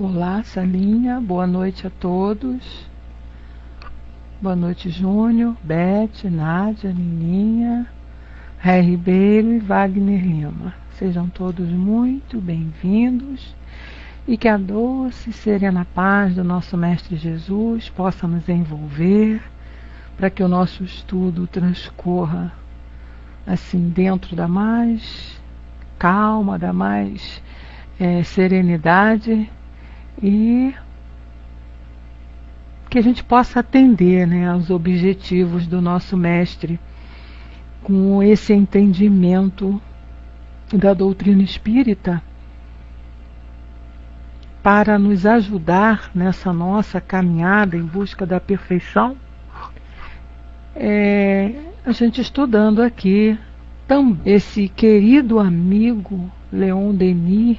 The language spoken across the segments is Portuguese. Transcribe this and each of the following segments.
Olá, Salinha, boa noite a todos. Boa noite, Júnior, Beth, Nádia, Nininha, Ré Ribeiro e Wagner Lima. Sejam todos muito bem-vindos e que a doce e serena paz do nosso Mestre Jesus possa nos envolver para que o nosso estudo transcorra assim dentro da mais calma, da mais serenidade e que a gente possa atender, aos objetivos do nosso mestre com esse entendimento da doutrina espírita para nos ajudar nessa nossa caminhada em busca da perfeição. A gente estudando aqui esse querido amigo Leon Denis,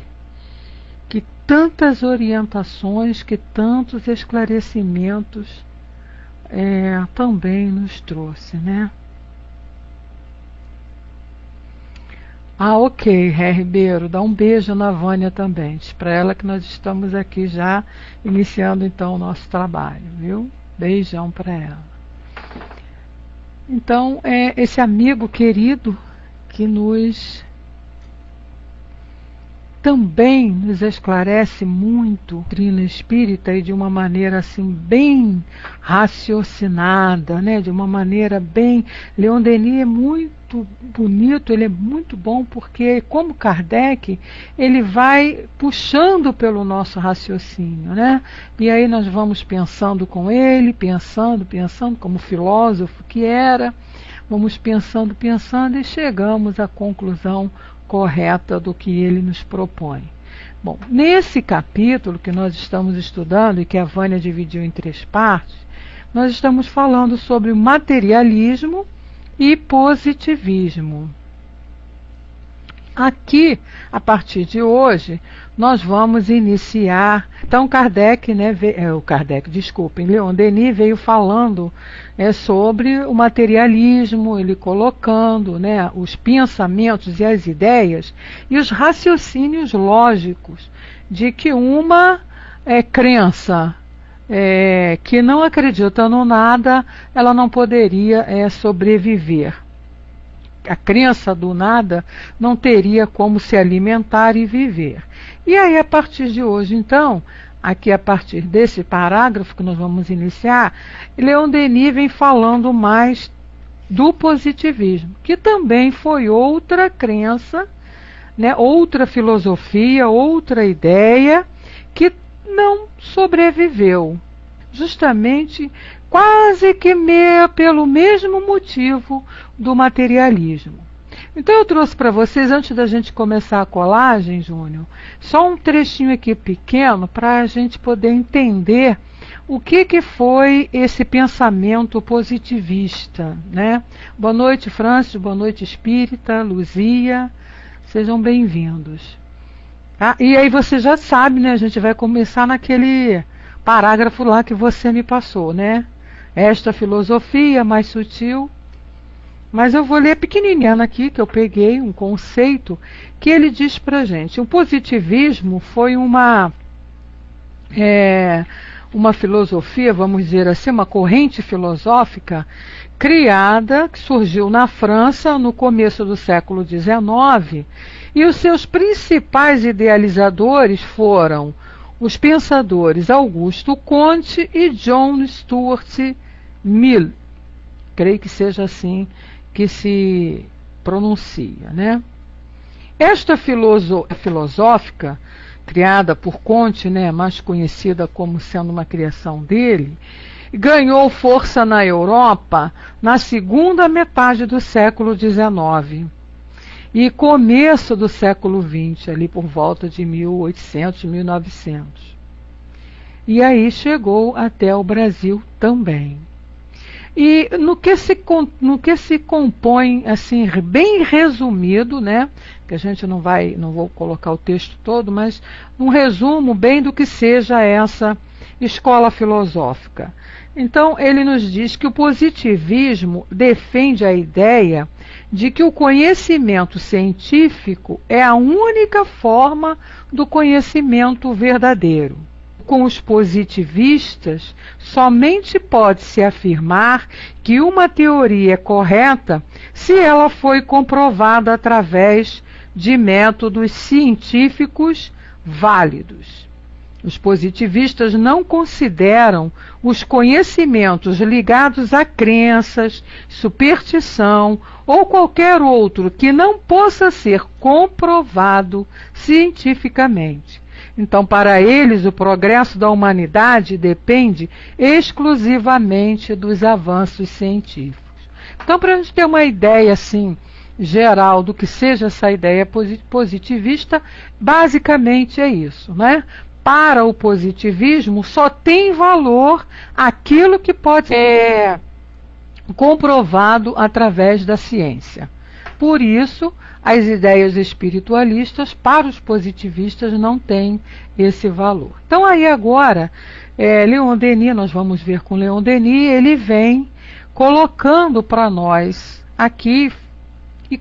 que tantas orientações, que tantos esclarecimentos também nos trouxe, Ok, Ré Ribeiro, dá um beijo na Vânia também, diz para ela que nós estamos aqui já iniciando então o nosso trabalho, viu? Beijão para ela. Então, esse amigo querido que também nos esclarece muito a doutrina espírita e de uma maneira assim bem raciocinada, de uma maneira bem... Leon Denis é muito bonito, ele é muito bom porque, como Kardec, ele vai puxando pelo nosso raciocínio, E aí nós vamos pensando com ele, pensando como filósofo que era, vamos pensando e chegamos à conclusão correta do que ele nos propõe. Bom, nesse capítulo que nós estamos estudando e que a Vânia dividiu em 3 partes, nós estamos falando sobre materialismo e positivismo. Aqui, a partir de hoje, nós vamos iniciar. Então, Leon Denis veio falando sobre o materialismo, ele colocando os pensamentos e as ideias e os raciocínios lógicos de que uma crença que não acredita no nada, ela não poderia sobreviver. A crença do nada não teria como se alimentar e viver. E aí, a partir de hoje, então, aqui a partir desse parágrafo que nós vamos iniciar, Leon Denis vem falando mais do positivismo, que também foi outra crença, outra filosofia, outra ideia que não sobreviveu. Justamente quase que pelo mesmo motivo do materialismo. Então eu trouxe para vocês, antes da gente começar a colagem, Júnior, só um trechinho aqui pequeno para a gente poder entender o que foi esse pensamento positivista, Boa noite, Francis, boa noite, Espírita, Luzia, sejam bem-vindos. E aí você já sabe, a gente vai começar naquele parágrafo lá que você me passou, Esta filosofia mais sutil, mas eu vou ler pequenininha aqui, que eu peguei um conceito que ele diz pra gente. O positivismo foi uma filosofia, vamos dizer assim, uma corrente filosófica criada, que surgiu na França no começo do século XIX, e os seus principais idealizadores foram os pensadores Augusto Comte e John Stuart Mill. Creio que seja assim que se pronuncia, Esta filosófica, criada por Comte, mais conhecida como sendo uma criação dele, ganhou força na Europa na segunda metade do século XIX e começo do século XX, ali por volta de 1800, 1900. E aí chegou até o Brasil também. E no que se compõe, assim, bem resumido, que a gente não vou colocar o texto todo, mas um resumo bem do que seja essa escola filosófica. Então, ele nos diz que o positivismo defende a ideia de que o conhecimento científico é a única forma do conhecimento verdadeiro. Com os positivistas, somente pode-se afirmar que uma teoria é correta se ela foi comprovada através de métodos científicos válidos. Os positivistas não consideram os conhecimentos ligados a crenças, superstição ou qualquer outro que não possa ser comprovado cientificamente. Então, para eles, o progresso da humanidade depende exclusivamente dos avanços científicos. Então, para a gente ter uma ideia assim geral do que seja essa ideia positivista, basicamente é isso, né? Para o positivismo, só tem valor aquilo que pode ser comprovado através da ciência. Por isso, as ideias espiritualistas, para os positivistas, não têm esse valor. Então, aí agora, Leon Denis, nós vamos ver com Leon Denis, ele vem colocando para nós aqui, e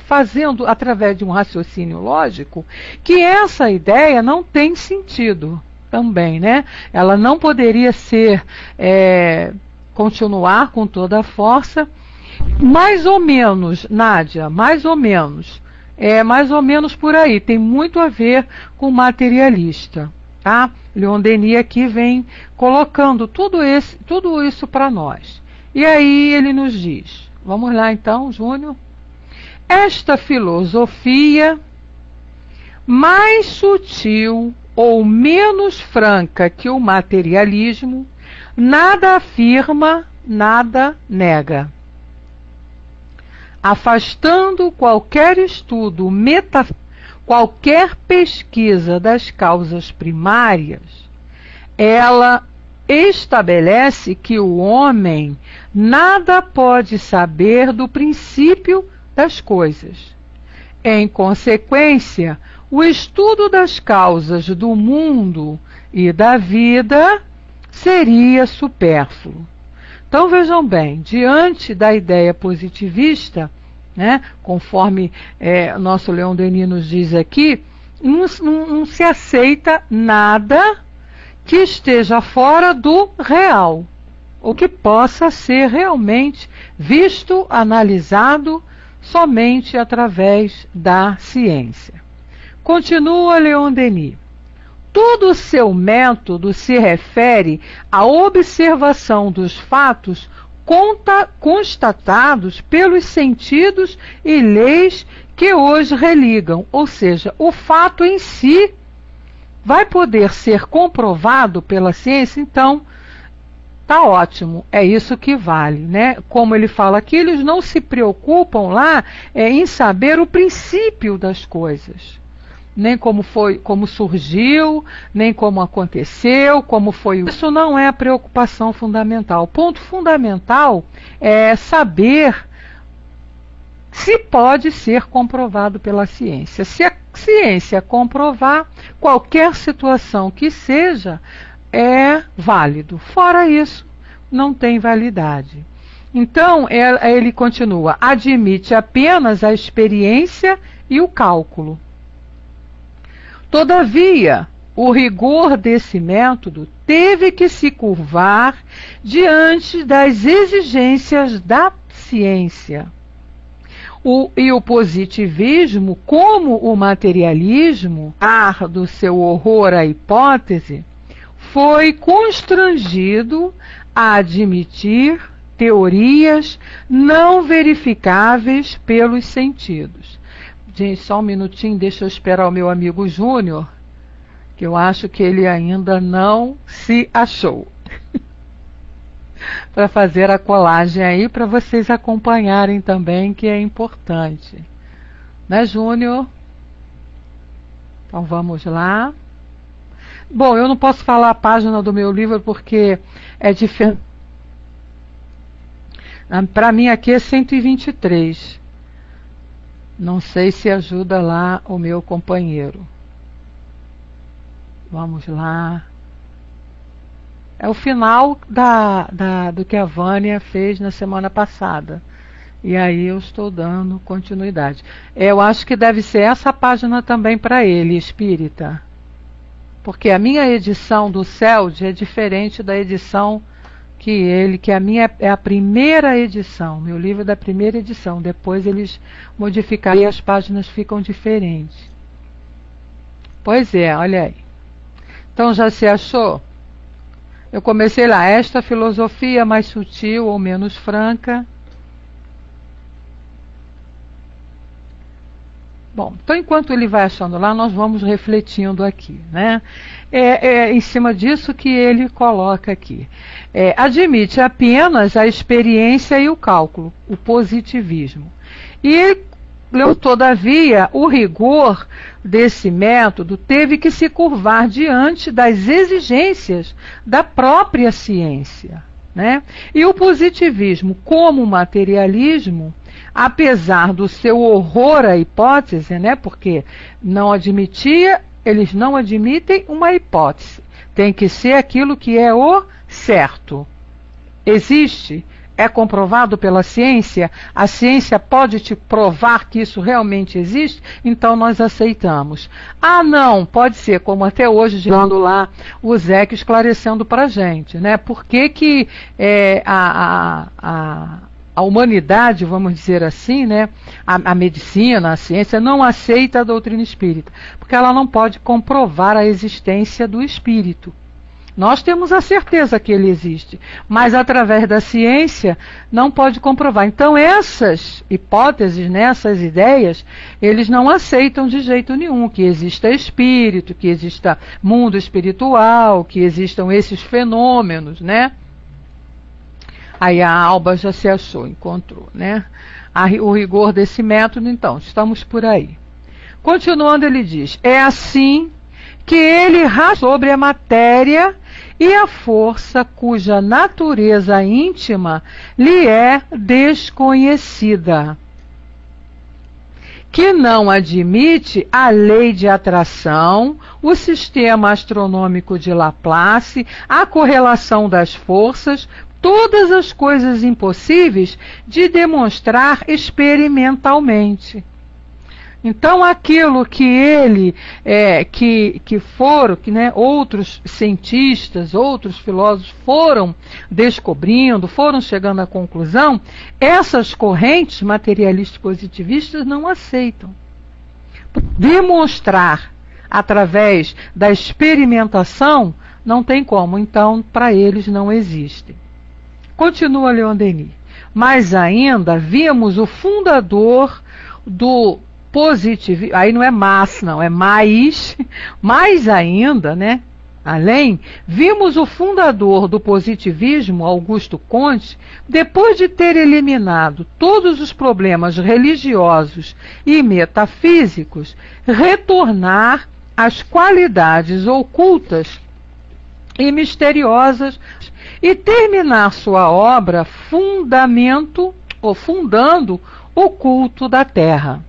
fazendo através de um raciocínio lógico, que essa ideia não tem sentido também, né? Ela não poderia ser, continuar com toda a força. Mais ou menos, Nádia, mais ou menos. Mais ou menos por aí. Tem muito a ver com materialista. Tá? Leon Denis aqui vem colocando tudo isso para nós. E aí ele nos diz, vamos lá então, Júnior. Esta filosofia, mais sutil ou menos franca que o materialismo, nada afirma, nada nega. Afastando qualquer estudo, qualquer pesquisa das causas primárias, ela estabelece que o homem nada pode saber do princípio das coisas. Em consequência, o estudo das causas do mundo e da vida seria supérfluo. Então vejam bem, diante da ideia positivista, né, conforme nosso Leon Denis nos diz aqui, não se aceita nada que esteja fora do real, ou que possa ser realmente visto, analisado somente através da ciência. Continua Leon Denis. Todo o seu método se refere à observação dos fatos constatados pelos sentidos e leis que hoje religam, ou seja, o fato em si vai poder ser comprovado pela ciência, então tá ótimo, é isso que vale, né? Como ele fala aqui, eles não se preocupam lá em saber o princípio das coisas. Nem como foi, como surgiu, nem como aconteceu, como foi. Isso não é a preocupação fundamental. O ponto fundamental é saber se pode ser comprovado pela ciência. Se a ciência comprovar, qualquer situação que seja, é válido. Fora isso, não tem validade. Então, ele continua, admite apenas a experiência e o cálculo. Todavia, o rigor desse método teve que se curvar diante das exigências da ciência. E o positivismo, como o materialismo, do seu horror à hipótese, foi constrangido a admitir teorias não verificáveis pelos sentidos. Gente, só um minutinho, deixa eu esperar o meu amigo Júnior, que eu acho que ele ainda não se achou. Para fazer a colagem aí, para vocês acompanharem também, que é importante. Né, Júnior? Então vamos lá. Bom, eu não posso falar a página do meu livro porque é diferente. Para mim aqui é 123. Não sei se ajuda lá o meu companheiro. Vamos lá. É o final do que a Vânia fez na semana passada. E aí eu estou dando continuidade. Eu acho que deve ser essa página também para ele, espírita. Porque a minha edição do CELD é diferente da edição que a minha é a primeira edição, meu livro é da primeira edição, depois eles modificaram e as páginas ficam diferentes. Pois é, olha aí. Então já se achou? Eu comecei lá, esta filosofia mais sutil ou menos franca. Bom, então enquanto ele vai achando lá, nós vamos refletindo aqui, né? É em cima disso que ele coloca aqui. Admite apenas a experiência e o cálculo, o positivismo. E, todavia, o rigor desse método teve que se curvar diante das exigências da própria ciência, né? E o positivismo, como materialismo, apesar do seu horror à hipótese, né, porque eles não admitem uma hipótese. Tem que ser aquilo que é o certo. Existe, é comprovado pela ciência, a ciência pode te provar que isso realmente existe, então nós aceitamos. Ah, não, pode ser, como até hoje, girando lá, o Zeke esclarecendo para a gente, né, por que a humanidade, vamos dizer assim, né, a medicina, a ciência, não aceita a doutrina espírita, porque ela não pode comprovar a existência do espírito. Nós temos a certeza que ele existe, mas através da ciência não pode comprovar. Então essas hipóteses, né, essas ideias, eles não aceitam de jeito nenhum que exista espírito, que exista mundo espiritual, que existam esses fenômenos, né? Aí a Alba já se achou, encontrou, né? O rigor desse método, então, estamos por aí. Continuando, ele diz, é assim que ele raciocina sobre a matéria e a força cuja natureza íntima lhe é desconhecida, que não admite a lei de atração, o sistema astronômico de Laplace, a correlação das forças, todas as coisas impossíveis de demonstrar experimentalmente. Então, aquilo que ele, outros cientistas, outros filósofos foram descobrindo, foram chegando à conclusão, essas correntes materialistas positivistas não aceitam. Demonstrar através da experimentação não tem como, então, para eles não existe. Continua Leon Denis. Mas ainda vimos o fundador do positivismo, aí não é mas, não, é mais ainda, né? Além, vimos o fundador do positivismo, Augusto Comte, depois de ter eliminado todos os problemas religiosos e metafísicos, retornar às qualidades ocultas e misteriosas e terminar sua obra fundando o culto da terra.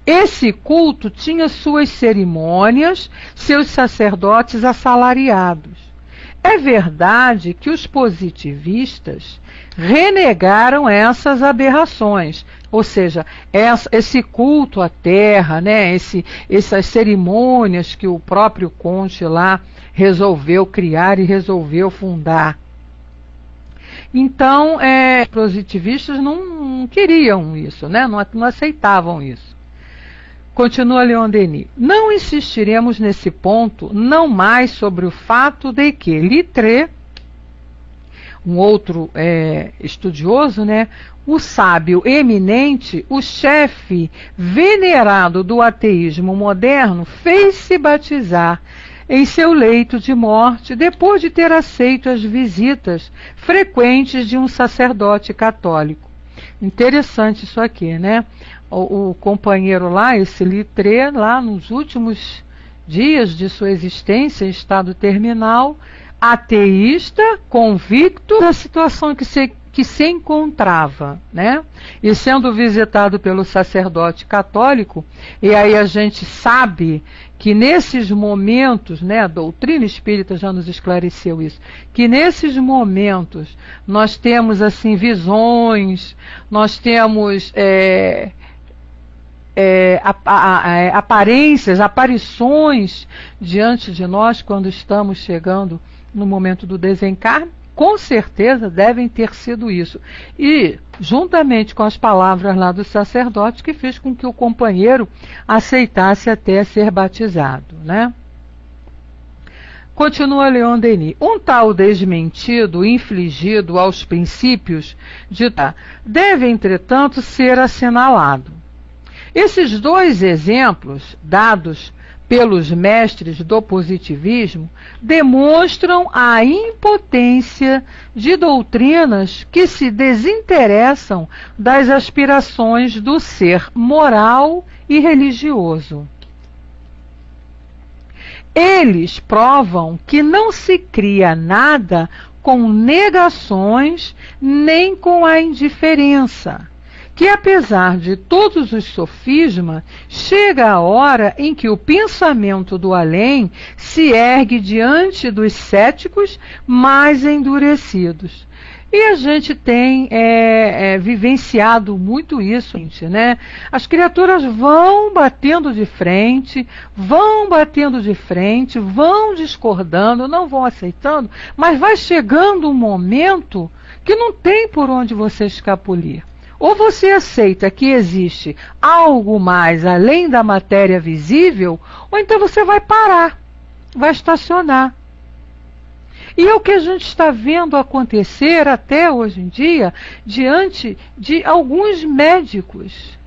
Esse culto tinha suas cerimônias, seus sacerdotes assalariados. É verdade que os positivistas renegaram essas aberrações, ou seja, esse culto à terra, né, essas cerimônias que o próprio Comte lá resolveu criar e resolveu fundar. Então, os positivistas não queriam isso, né, não aceitavam isso. Continua Leon Denis. Não insistiremos nesse ponto, não mais sobre o fato de que Littré, um outro estudioso, né, o sábio eminente, o chefe venerado do ateísmo moderno, fez-se batizar em seu leito de morte depois de ter aceito as visitas frequentes de um sacerdote católico. Interessante isso aqui, né? O companheiro lá, esse Littré, lá nos últimos dias de sua existência, em estado terminal, ateísta, convicto da situação que se encontrava, né? E sendo visitado pelo sacerdote católico, e aí a gente sabe que nesses momentos, né, a doutrina espírita já nos esclareceu isso, que nesses momentos nós temos assim visões, nós temos aparências, aparições diante de nós quando estamos chegando no momento do desencarne, com certeza devem ter sido isso. E, juntamente com as palavras lá do sacerdote, que fez com que o companheiro aceitasse até ser batizado, né? Continua Leon Denis. Um tal desmentido infligido aos princípios de deve, entretanto, ser assinalado. Esses dois exemplos dados pelos mestres do positivismo demonstram a impotência de doutrinas que se desinteressam das aspirações do ser moral e religioso. Eles provam que não se cria nada com negações nem com a indiferença, que apesar de todos os sofismas, chega a hora em que o pensamento do além se ergue diante dos céticos mais endurecidos. E a gente tem vivenciado muito isso, né? As criaturas vão batendo de frente, vão discordando, não vão aceitando, mas vai chegando um momento que não tem por onde você escapulir. Ou você aceita que existe algo mais além da matéria visível, ou então você vai parar, vai estacionar. E é o que a gente está vendo acontecer até hoje em dia, diante de alguns médicos.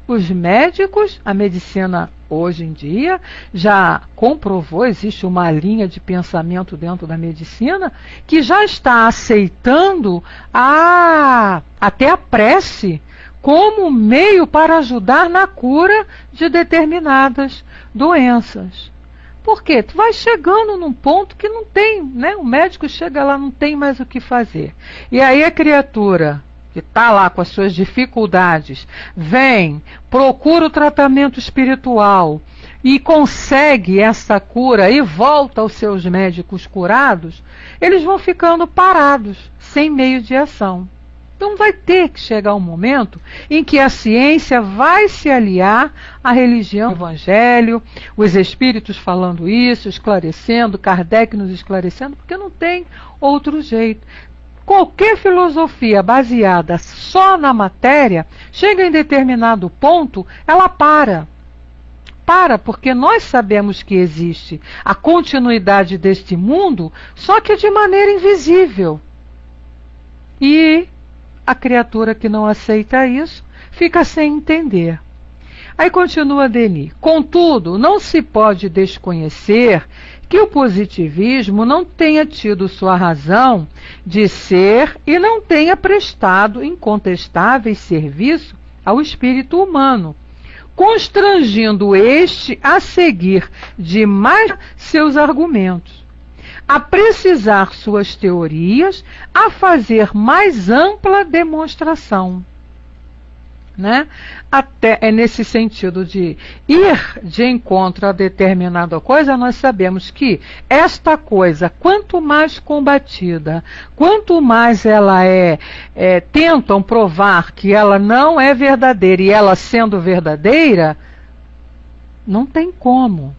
Os médicos, a medicina hoje em dia já comprovou, existe uma linha de pensamento dentro da medicina, que já está aceitando até a prece como meio para ajudar na cura de determinadas doenças. Por quê? Tu vai chegando num ponto que não tem, né? O médico chega lá, não tem mais o que fazer. E aí a criatura que está lá com as suas dificuldades, vem, procura o tratamento espiritual e consegue essa cura e volta aos seus médicos curados, eles vão ficando parados, sem meio de ação. Então vai ter que chegar um momento em que a ciência vai se aliar à religião, ao evangelho, os espíritos falando isso, esclarecendo, Kardec nos esclarecendo, porque não tem outro jeito. Qualquer filosofia baseada só na matéria, chega em determinado ponto, ela para. Para, porque nós sabemos que existe a continuidade deste mundo, só que de maneira invisível. E a criatura que não aceita isso, fica sem entender. Aí continua Denis. Contudo, não se pode desconhecer que o positivismo não tenha tido sua razão de ser e não tenha prestado incontestáveis serviço ao espírito humano, constrangindo este a seguir demais seus argumentos, a precisar suas teorias, a fazer mais ampla demonstração. Né? Até é nesse sentido de ir de encontro a determinada coisa, nós sabemos que esta coisa, quanto mais combatida, quanto mais ela tentam provar que ela não é verdadeira, e ela sendo verdadeira, não tem como.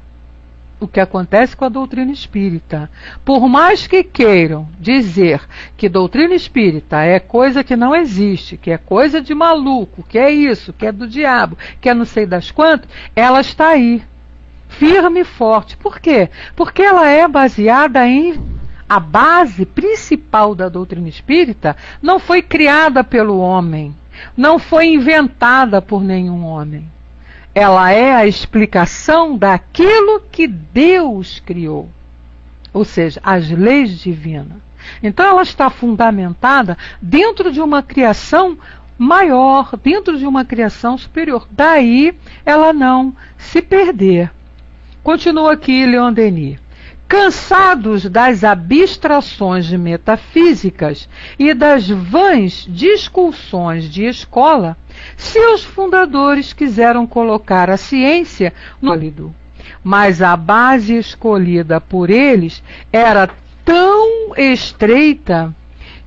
O que acontece com a doutrina espírita. Por mais que queiram dizer que doutrina espírita é coisa que não existe, que é coisa de maluco, que é isso, que é do diabo, que é não sei das quantas, ela está aí, firme e forte. Por quê? Porque ela é baseada em... A base principal da doutrina espírita não foi criada pelo homem, não foi inventada por nenhum homem. Ela é a explicação daquilo que Deus criou, ou seja, as leis divinas. Então ela está fundamentada dentro de uma criação maior, dentro de uma criação superior. Daí ela não se perder. Continua aqui Leon Denis. Cansados das abstrações metafísicas e das vãs discussões de escola, seus fundadores quiseram colocar a ciência no sólido, mas a base escolhida por eles era tão estreita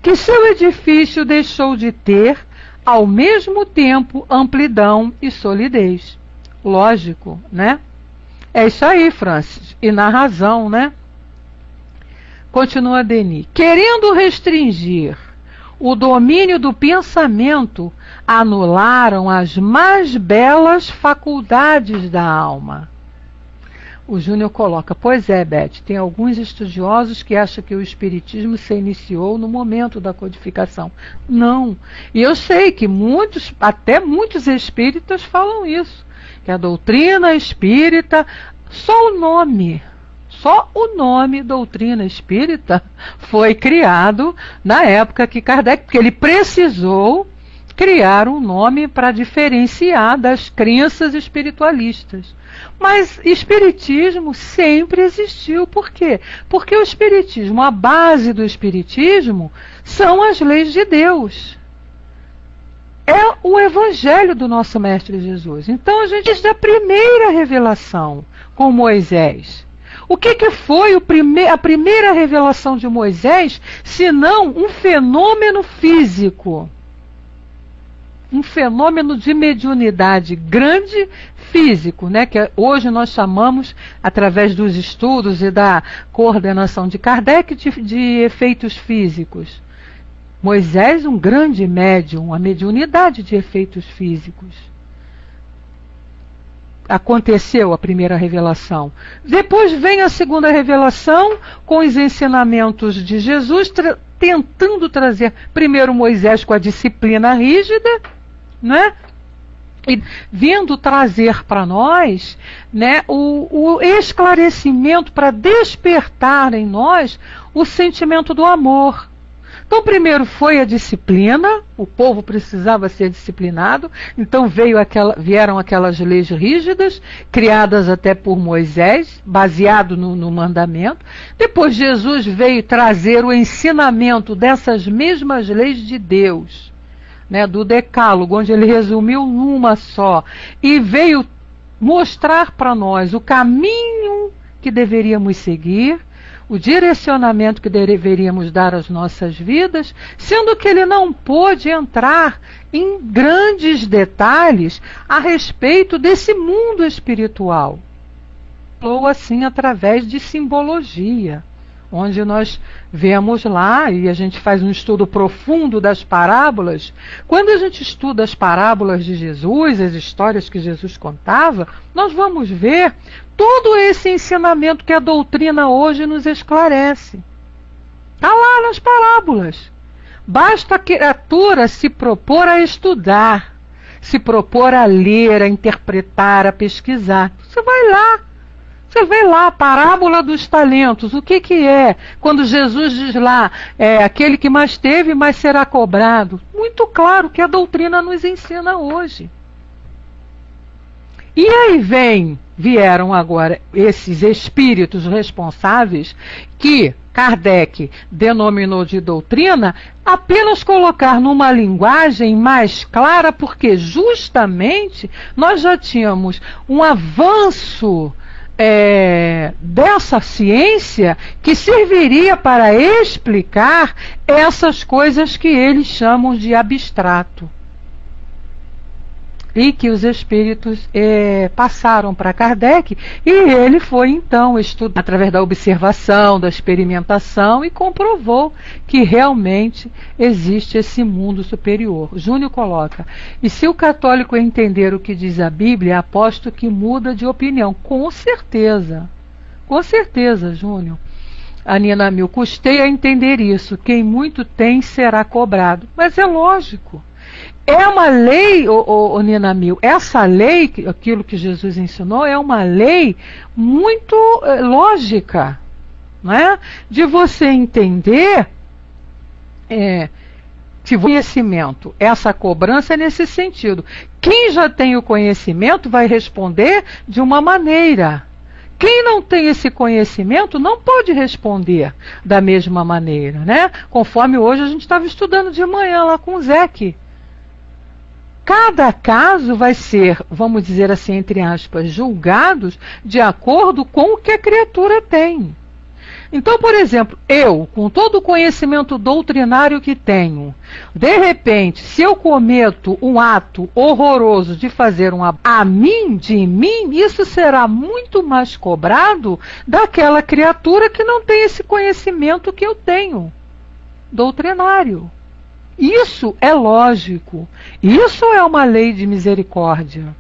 que seu edifício deixou de ter, ao mesmo tempo, amplidão e solidez. lógico, né? É isso aí, Francis, e na razão, né? Continua Denis. Querendo restringir o domínio do pensamento, anularam as mais belas faculdades da alma. O Júnior coloca, pois é, Beth, tem alguns estudiosos que acham que o espiritismo se iniciou no momento da codificação. Não. E eu sei que até muitos espíritas falam isso, que a doutrina espírita, só o nome doutrina espírita foi criado na época que Kardec, porque ele precisou criar um nome para diferenciar das crenças espiritualistas. Mas espiritismo sempre existiu. Por quê? Porque o espiritismo, a base do espiritismo, são as leis de Deus. É o evangelho do nosso Mestre Jesus. Então a gente diz da primeira revelação com Moisés. O que foi a primeira revelação de Moisés, senão um fenômeno físico? Um fenômeno de mediunidade grande físico, né, que hoje nós chamamos, através dos estudos e da coordenação de Kardec, de efeitos físicos. Moisés, um grande médium, a mediunidade de efeitos físicos. Aconteceu a primeira revelação. Depois vem a segunda revelação, com os ensinamentos de Jesus, tentando trazer primeiro Moisés com a disciplina rígida, né? E vindo trazer para nós, né, o esclarecimento para despertar em nós o sentimento do amor. Então, primeiro foi a disciplina, o povo precisava ser disciplinado, então vieram aquelas leis rígidas, criadas até por Moisés, baseado no mandamento. Depois Jesus veio trazer o ensinamento dessas mesmas leis de Deus, né, do Decálogo, onde ele resumiu numa só, e veio mostrar para nós o caminho que deveríamos seguir, o direcionamento que deveríamos dar às nossas vidas, sendo que ele não pôde entrar em grandes detalhes a respeito desse mundo espiritual. Falou assim através de simbologia, onde nós vemos lá, e a gente faz um estudo profundo das parábolas. Quando a gente estuda as parábolas de Jesus, as histórias que Jesus contava, nós vamos ver todo esse ensinamento que a doutrina hoje nos esclarece. Está lá nas parábolas. Basta a criatura se propor a estudar, se propor a ler, a interpretar, a pesquisar. Você vai lá. Você vê lá a parábola dos talentos, o que é? Quando Jesus diz lá, aquele que mais teve, mais será cobrado. Muito claro que a doutrina nos ensina hoje. E aí vieram agora esses espíritos responsáveis que Kardec denominou de doutrina, apenas colocar numa linguagem mais clara, porque justamente nós já tínhamos um avanço dessa ciência que serviria para explicar essas coisas que eles chamam de abstrato. E que os espíritos passaram para Kardec, e ele foi então estudar através da observação, da experimentação, e comprovou que realmente existe esse mundo superior. Júnior coloca, e se o católico entender o que diz a Bíblia, aposto que muda de opinião. Com certeza, Júnior. A Nina Mil, custei a entender isso, quem muito tem será cobrado. Mas é lógico. É uma lei, Nina Mil, essa lei, aquilo que Jesus ensinou, é uma lei muito lógica, não é? De você entender que o conhecimento, essa cobrança é nesse sentido. Quem já tem o conhecimento vai responder de uma maneira. Quem não tem esse conhecimento não pode responder da mesma maneira, né? Conforme hoje a gente estava estudando de manhã lá com o Zeque. Cada caso vai ser, vamos dizer assim, entre aspas, julgados de acordo com o que a criatura tem. Então, por exemplo, eu, com todo o conhecimento doutrinário que tenho, de repente, se eu cometo um ato horroroso de fazer de mim, isso será muito mais cobrado daquela criatura que não tem esse conhecimento que eu tenho, doutrinário. Isso é lógico. Isso é uma lei de misericórdia.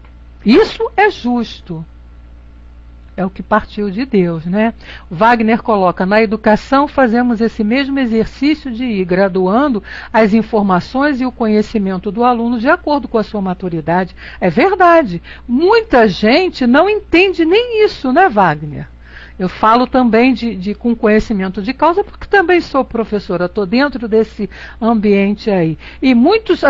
Isso é justo. É o que partiu de Deus, né? Wagner coloca, na educação fazemos esse mesmo exercício de ir graduando as informações e o conhecimento do aluno de acordo com a sua maturidade. É verdade. Muita gente não entende nem isso, né, Wagner? Eu falo também com conhecimento de causa, porque também sou professora, estou dentro desse ambiente aí. E muitos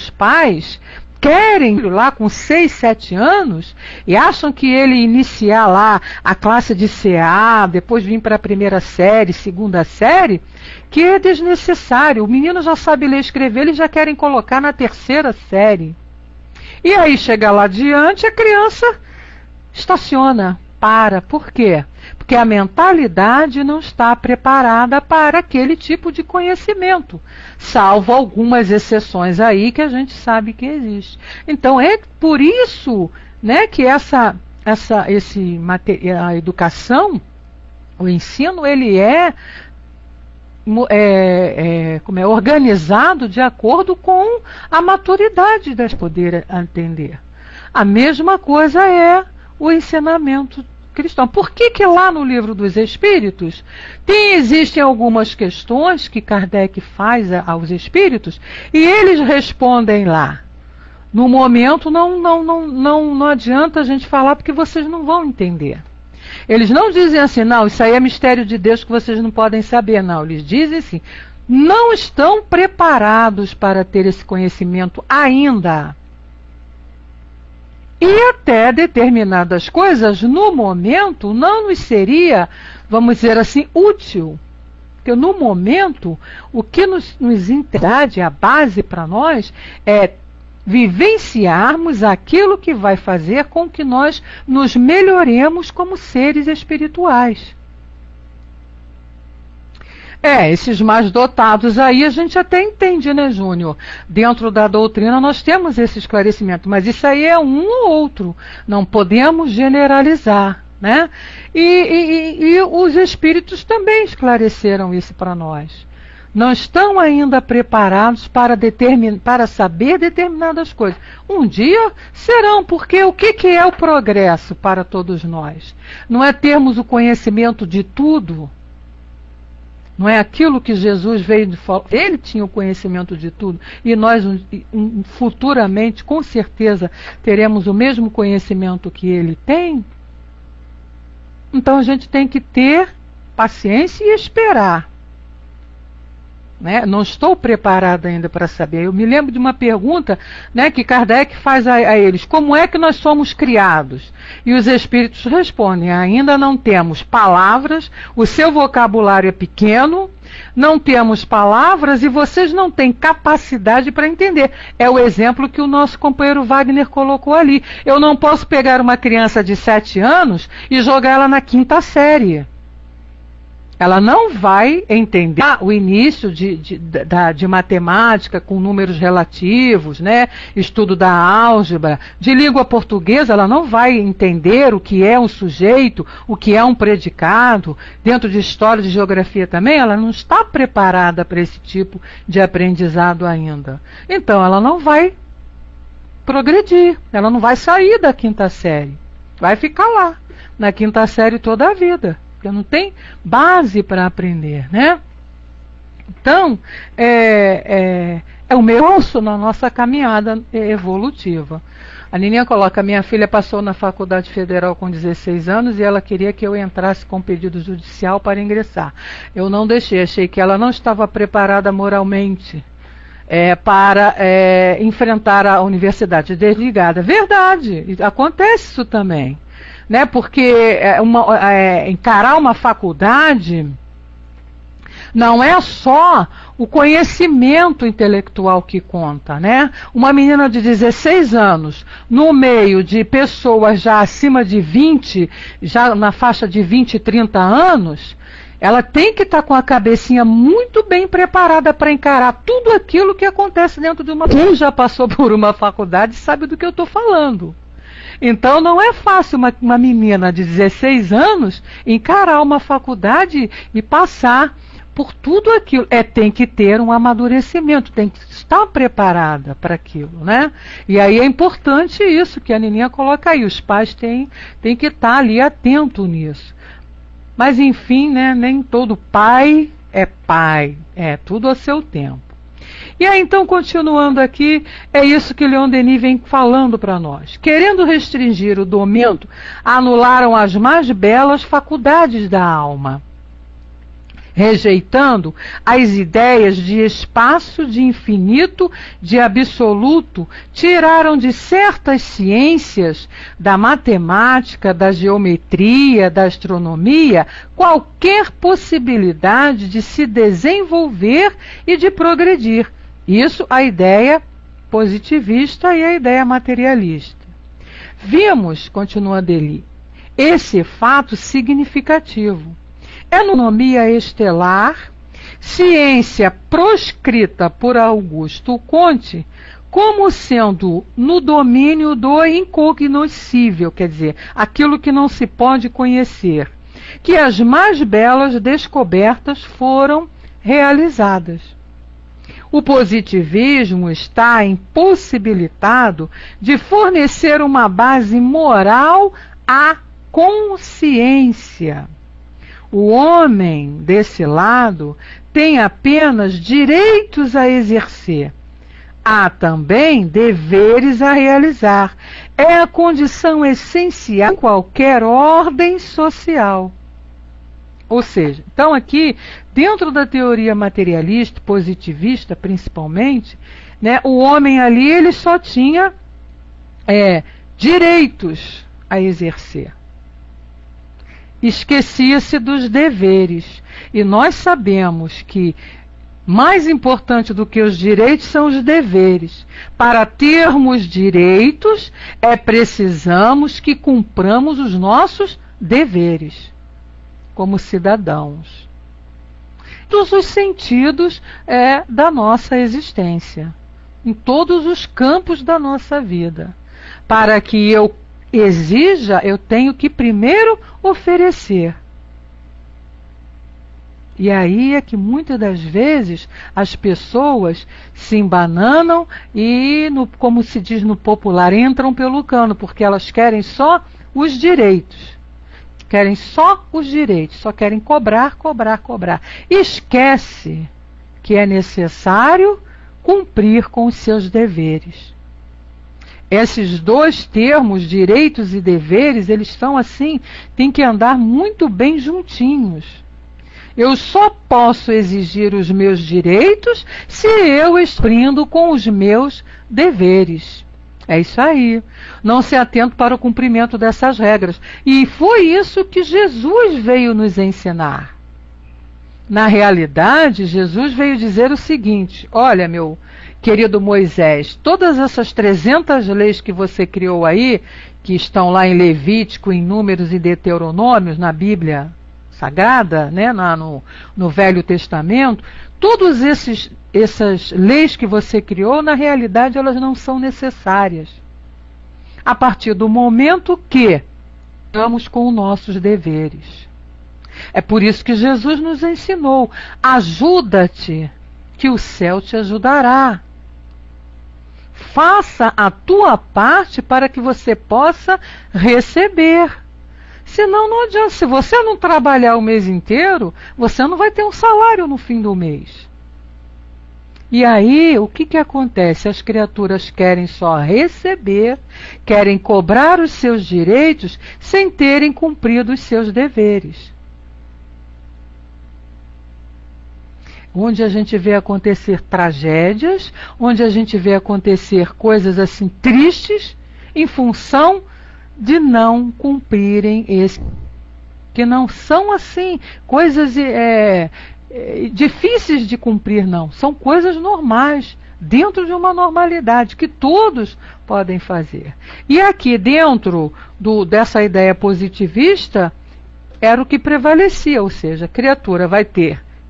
pais querem ir lá com 6, 7 anos e acham que ele iniciar lá a classe de CA, depois vir para a primeira série, segunda série, que é desnecessário. O menino já sabe ler e escrever, eles já querem colocar na terceira série. E aí chega lá adiante, a criança estaciona. Por quê? Porque a mentalidade não está preparada para aquele tipo de conhecimento, salvo algumas exceções aí que a gente sabe que existe. Então é por isso, né, que a educação, o ensino, ele é organizado de acordo com a maturidade das poder atender. A mesma coisa é o ensinamento cristão. Por que lá no Livro dos Espíritos existem algumas questões que Kardec faz aos espíritos e eles respondem lá? No momento não adianta a gente falar porque vocês não vão entender. Eles não dizem assim, não, isso aí é mistério de Deus que vocês não podem saber, não. Eles dizem assim, não estão preparados para ter esse conhecimento ainda. E até determinadas coisas, no momento, não nos seria, vamos dizer assim, útil. Porque no momento, o que nos interessa, a base para nós, é vivenciarmos aquilo que vai fazer com que nós nos melhoremos como seres espirituais. Esses mais dotados aí a gente até entende, né, Júnior? Dentro da doutrina nós temos esse esclarecimento, mas isso aí é um ou outro, não podemos generalizar, né? E os espíritos também esclareceram isso para nós. Não estão ainda preparados para saber determinadas coisas. Um dia serão, porque o que é o progresso para todos nós? Não é termos o conhecimento de tudo. Não é aquilo que Jesus veio de falar. Ele tinha o conhecimento de tudo. E nós, futuramente, com certeza, teremos o mesmo conhecimento que ele tem. Então a gente tem que ter paciência e esperar. Né? Não estou preparada ainda para saber. Eu me lembro de uma pergunta, né, que Kardec faz a eles. Como é que nós somos criados? E os espíritos respondem, ainda não temos palavras, o seu vocabulário é pequeno, não temos palavras e vocês não têm capacidade para entender. É o exemplo que o nosso companheiro Wagner colocou ali. Eu não posso pegar uma criança de 7 anos e jogar ela na 5ª série. Ela não vai entender o início de matemática com números relativos, né? Estudo da álgebra, de língua portuguesa, ela não vai entender o que é um sujeito, o que é um predicado, dentro de história e de geografia também, ela não está preparada para esse tipo de aprendizado ainda. Então ela não vai progredir, ela não vai sair da 5ª série, vai ficar lá, na 5ª série toda a vida. Porque não tem base para aprender, né? Então, é o meu osso na nossa caminhada evolutiva. A Nininha coloca, minha filha passou na Faculdade Federal com 16 anos e ela queria que eu entrasse com pedido judicial para ingressar. Eu não deixei, achei que ela não estava preparada moralmente para enfrentar a universidade desligada. Verdade, acontece isso também. Né, porque encarar uma faculdade não é só o conhecimento intelectual que conta, né? Uma menina de 16 anos, no meio de pessoas já acima de 20, já na faixa de 20 e 30 anos, ela tem que estar com a cabecinha muito bem preparada para encarar tudo aquilo que acontece dentro de uma... Quem já passou por uma faculdade sabe do que eu estou falando. Então não é fácil uma menina de 16 anos encarar uma faculdade e passar por tudo aquilo. Tem que ter um amadurecimento, tem que estar preparada para aquilo, né? E aí é importante isso que a Nininha coloca aí, os pais têm que estar ali atento nisso. Mas enfim, né, nem todo pai, é tudo a seu tempo. E aí então, continuando aqui, é isso que Leon Denis vem falando para nós. Querendo restringir o domínio, anularam as mais belas faculdades da alma, rejeitando as ideias de espaço, de infinito, de absoluto, tiraram de certas ciências, da matemática, da geometria, da astronomia, qualquer possibilidade de se desenvolver e de progredir. Isso a ideia positivista e a ideia materialista. Vimos, continua Delis, esse fato significativo. Economia estelar, ciência proscrita por Augusto Comte, como sendo no domínio do incognoscível, quer dizer, aquilo que não se pode conhecer, que as mais belas descobertas foram realizadas. O positivismo está impossibilitado de fornecer uma base moral à consciência. O homem, desse lado, tem apenas direitos a exercer. Há também deveres a realizar. É a condição essencial em qualquer ordem social. Ou seja, então aqui, dentro da teoria materialista, positivista principalmente, né, o homem ali ele só tinha direitos a exercer. Esquecia-se dos deveres. E nós sabemos que mais importante do que os direitos são os deveres. Para termos direitos, precisamos que cumpramos os nossos deveres como cidadãos. Todos os sentidos da nossa existência, em todos os campos da nossa vida. Para que eu exija, eu tenho que primeiro oferecer. E aí é que muitas das vezes as pessoas se embananam e, como se diz no popular, entram pelo cano, porque elas querem só os direitos. Querem só os direitos, só querem cobrar, cobrar, cobrar. Esquece que é necessário cumprir com os seus deveres. Esses dois termos, direitos e deveres, eles são assim, tem que andar muito bem juntinhos. Eu só posso exigir os meus direitos se eu exprindo com os meus deveres. É isso aí. Não se atento para o cumprimento dessas regras. E foi isso que Jesus veio nos ensinar. Na realidade, Jesus veio dizer o seguinte: olha, meu querido Moisés, todas essas 300 leis que você criou aí, que estão lá em Levítico, em Números e Deuteronômios, na Bíblia Sagrada, né, no Velho Testamento, todas essas leis que você criou, na realidade, elas não são necessárias. A partir do momento que estamos com os nossos deveres. É por isso que Jesus nos ensinou: ajuda-te, que o céu te ajudará. Faça a tua parte para que você possa receber. Senão não adianta. Se você não trabalhar o mês inteiro, você não vai ter um salário no fim do mês. E aí, o que acontece? As criaturas querem só receber, querem cobrar os seus direitos sem terem cumprido os seus deveres. Onde a gente vê acontecer tragédias, onde a gente vê acontecer coisas assim tristes, em função de não cumprirem esse, que não são assim coisas difíceis de cumprir, não. São coisas normais, dentro de uma normalidade, que todos podem fazer. E aqui, dentro dessa ideia positivista, era o que prevalecia, ou seja, a criatura vai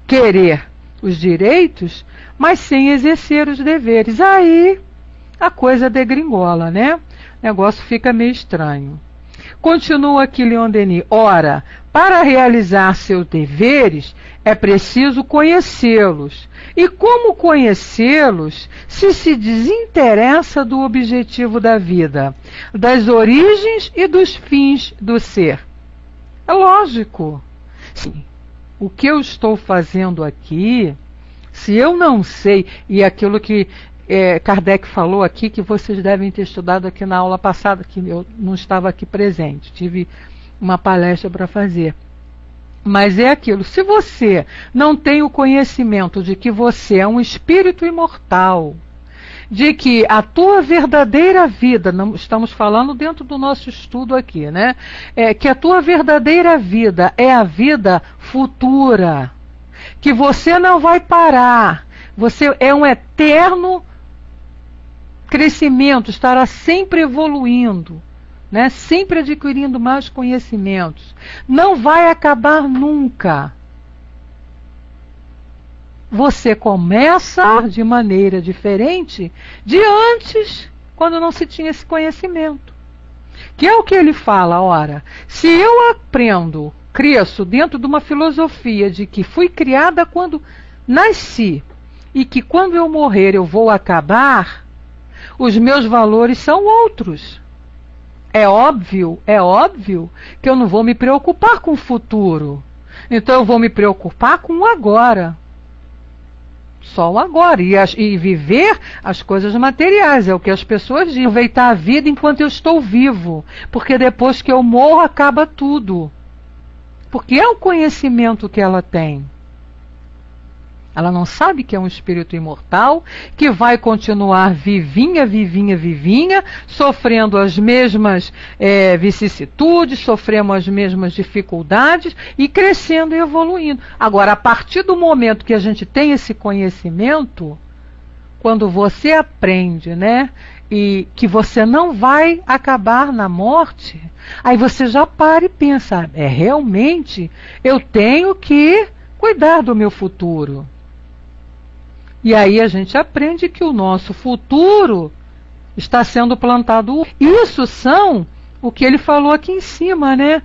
querer os direitos, mas sem exercer os deveres. Aí a coisa degringola, né? O negócio fica meio estranho. Continua aqui Leon Denis. Ora, para realizar seus deveres, é preciso conhecê-los. E como conhecê-los se desinteressa do objetivo da vida, das origens e dos fins do ser? É lógico. Sim. O que eu estou fazendo aqui, se eu não sei, e aquilo que Kardec falou aqui, que vocês devem ter estudado aqui na aula passada, que eu não estava aqui presente, tive uma palestra para fazer. Mas é aquilo, se você não tem o conhecimento de que você é um espírito imortal, de que a tua verdadeira vida, não, estamos falando dentro do nosso estudo aqui, né? Que a tua verdadeira vida é a vida futura, que você não vai parar, você é um eterno crescimento, estará sempre evoluindo, né? Sempre adquirindo mais conhecimentos, não vai acabar nunca. Você começa de maneira diferente de antes, quando não se tinha esse conhecimento. Que é o que ele fala, ora, se eu aprendo, cresço dentro de uma filosofia de que fui criada quando nasci, e que quando eu morrer eu vou acabar, os meus valores são outros. É óbvio que eu não vou me preocupar com o futuro. Então eu vou me preocupar com o agora. Só o agora. E viver as coisas materiais. É o que as pessoas dizem. Aproveitar a vida enquanto eu estou vivo. Porque depois que eu morro, acaba tudo. Porque é o conhecimento que ela tem. Ela não sabe que é um espírito imortal, que vai continuar vivinha, sofrendo as mesmas vicissitudes, sofrendo as mesmas dificuldades e crescendo e evoluindo. Agora, a partir do momento que a gente tem esse conhecimento, quando você aprende, né, e que você não vai acabar na morte, aí você já para e pensa, realmente, eu tenho que cuidar do meu futuro. E aí a gente aprende que o nosso futuro está sendo plantado. Isso são o que ele falou aqui em cima, né?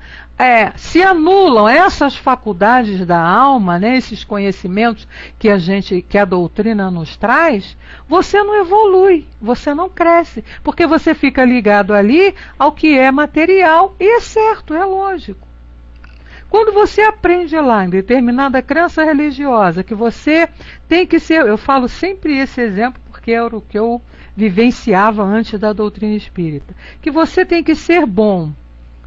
Se anulam essas faculdades da alma, né? Esses conhecimentos que a doutrina nos traz, você não evolui, você não cresce, porque você fica ligado ali ao que é material, e é certo, é lógico. Quando você aprende lá em determinada crença religiosa que você tem que ser, eu falo sempre esse exemplo porque era o que eu vivenciava antes da doutrina espírita, que você tem que ser bom